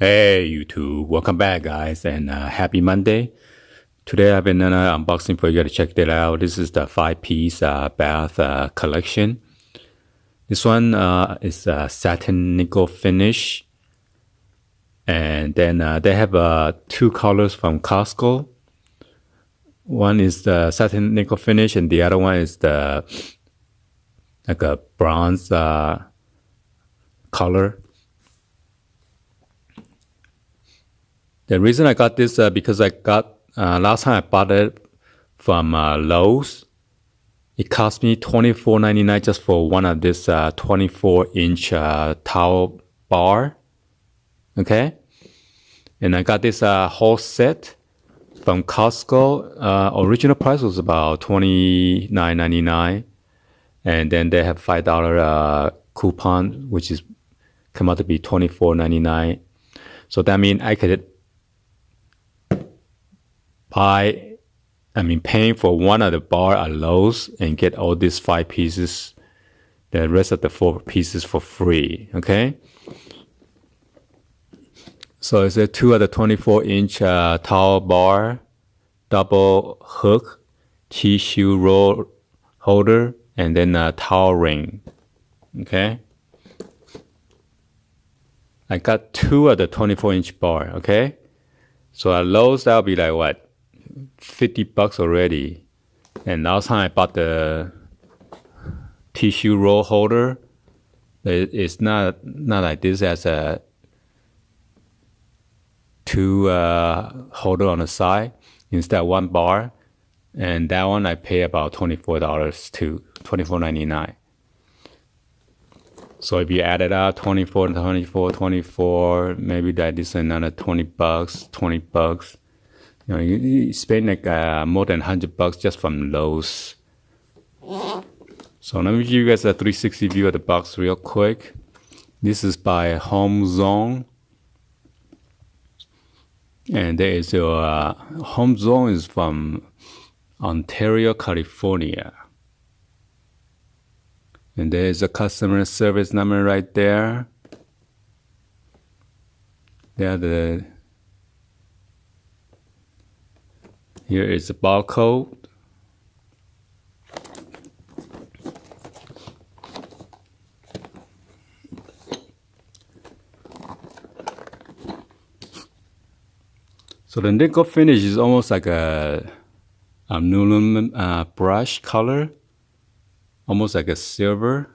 Hey YouTube, welcome back guys and happy Monday. Today I've been unboxing for you to check that out. This is the 5-piece bath collection. This one is satin nickel finish, and then they have two colors from Costco. One is the satin nickel finish and the other one is the like a bronze color. The reason I got this because I got last time I bought it from Lowe's. It cost me $24.99 just for one of this 24-inch towel bar. Okay, and I got this whole set from Costco. Original price was about $29.99, and then they have $5 coupon, which is come out to be $24.99. So that means I could paying for one of the bar at Lowe's and get all these 5 pieces, the rest of the 4 pieces for free. Okay. So it's a 2 of the 24-inch towel bar, double hook, tissue roll holder, and then a towel ring. Okay. I got 2 of the 24-inch bar. Okay. So at Lowe's, that'll be like what? $50 already. And last time I bought the tissue roll holder, it's not like this as a 2 holder on the side. Instead 1 bar, and that one I pay about $24 to $24.99. So if you add it up, 24, 24, 24, maybe that is another $20, $20. You know, you spend like more than $100 just from Lowe's. So let me give you guys a 360 view of the box real quick. This is by Home Zone. And there is a Home Zone is from Ontario, California. And there is a customer service number right there. Here is the barcode. So the nickel finish is almost like a aluminum brush color, almost like a silver.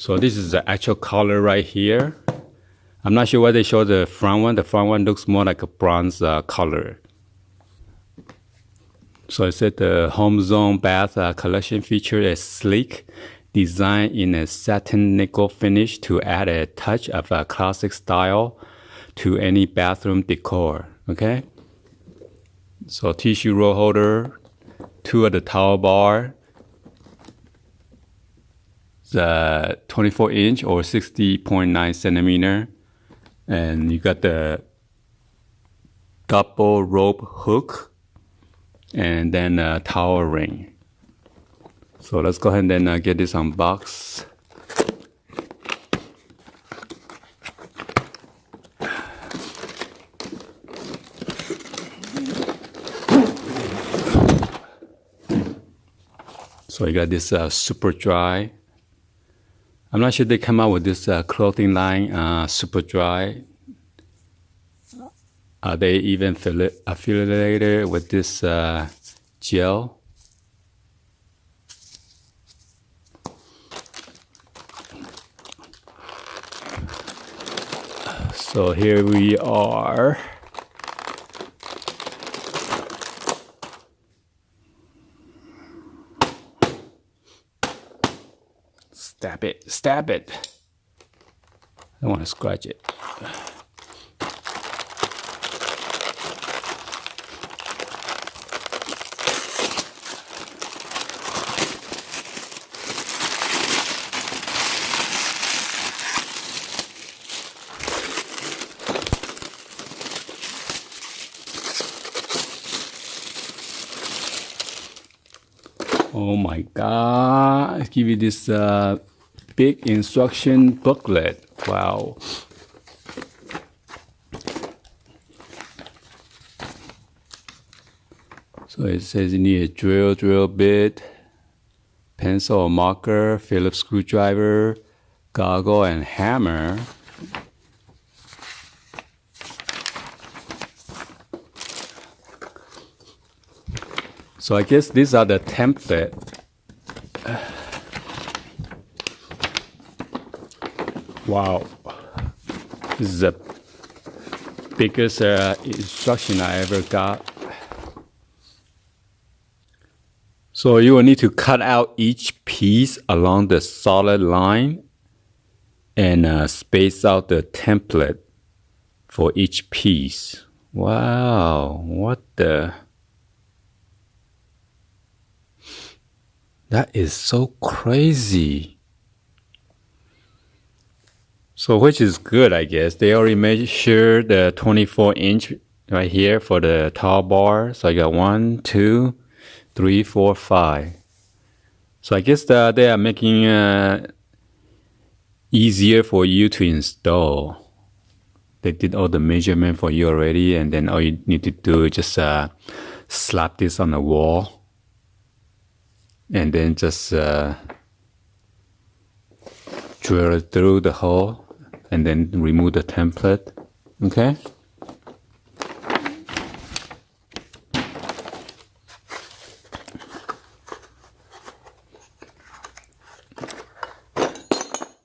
So this is the actual color right here. I'm not sure why they show the front one. The front one looks more like a bronze color. So it said the Home Zone Bath collection featured a sleek design in a satin nickel finish to add a touch of a classic style to any bathroom decor. Okay. So tissue roll holder, 2 of the towel bar, the 24-inch or 60.9 centimeter, and you got the double rope hook, and then a towel ring. So let's go ahead and get this unboxed. So you got this super dry. I'm not sure they come out with this clothing line, super dry. Are they even affiliated with this gel? So here we are. Stab it, stab it. I don't want to scratch it. Oh my God. I give you this big instruction booklet. Wow. So it says you need a drill bit, pencil or marker, Phillips screwdriver, goggle, and hammer. So I guess these are the template. Wow. This is the biggest instruction I ever got. So you will need to cut out each piece along the solid line and space out the template for each piece. Wow, what the... That is so crazy. So which is good, I guess. They already made sure the 24-inch right here for the tall bar. So I got 1, 2, 3, 4, 5. So I guess they are making easier for you to install. They did all the measurement for you already, and then all you need to do is just slap this on the wall. And then just drill it through the hole and then remove the template. Okay?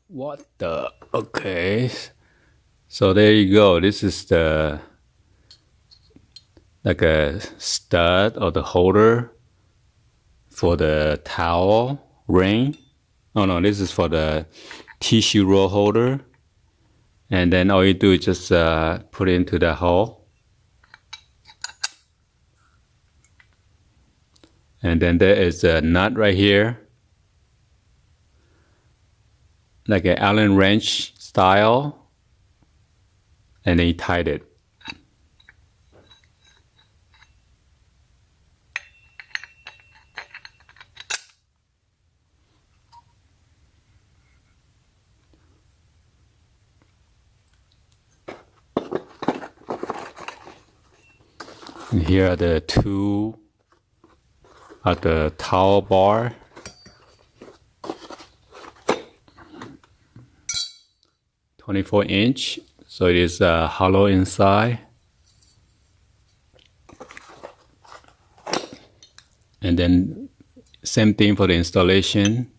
What the? Okay. So there you go. This is the like a stud or the holder for the towel ring. Oh no, this is for the tissue roll holder. And then all you do is just put it into the hole. And then there is a nut right here, like an Allen wrench style. And then you tied it. And here are the two at the towel bar. (24-inch), so it is hollow inside. And then same thing for the installation.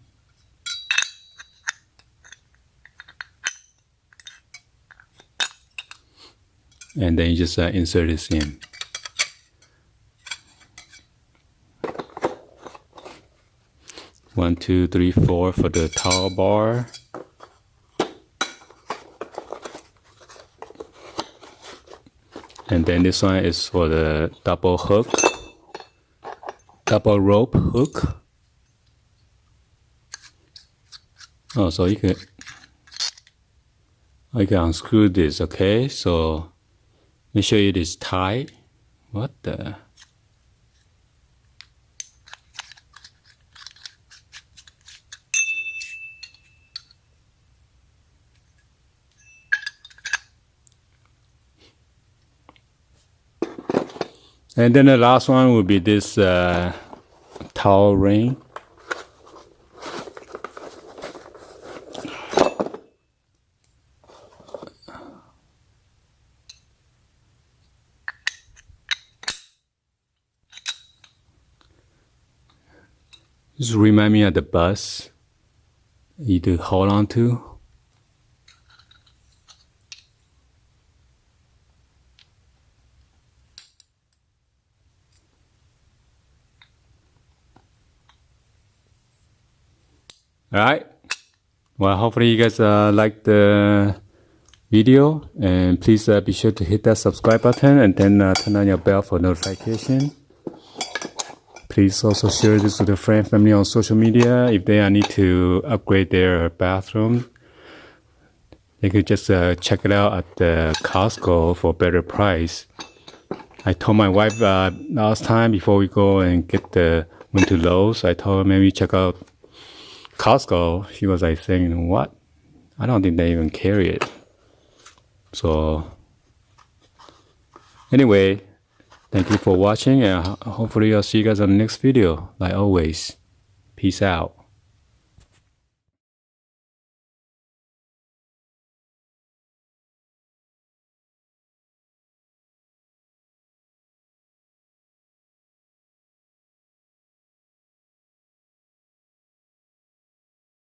And then you just insert this in. One, two, three, four for the towel bar. And then this one is for the double rope hook. Oh, so you can unscrew this, okay? So let me show you this tie. What the? And then the last one will be this towel ring. Just remind me of the bus you need to hold on to. Alright, well, hopefully you guys liked the video, and please be sure to hit that subscribe button and then turn on your bell for notification. Please also share this with your friend, family on social media. If they need to upgrade their bathroom, they could just check it out at the Costco for a better price. I told my wife last time before we go and get the went to Lowe's. I told her maybe check out Costco. She was like saying, what? I don't think they even carry it. So anyway, thank you for watching, and hopefully I'll see you guys on the next video. Like always, peace out.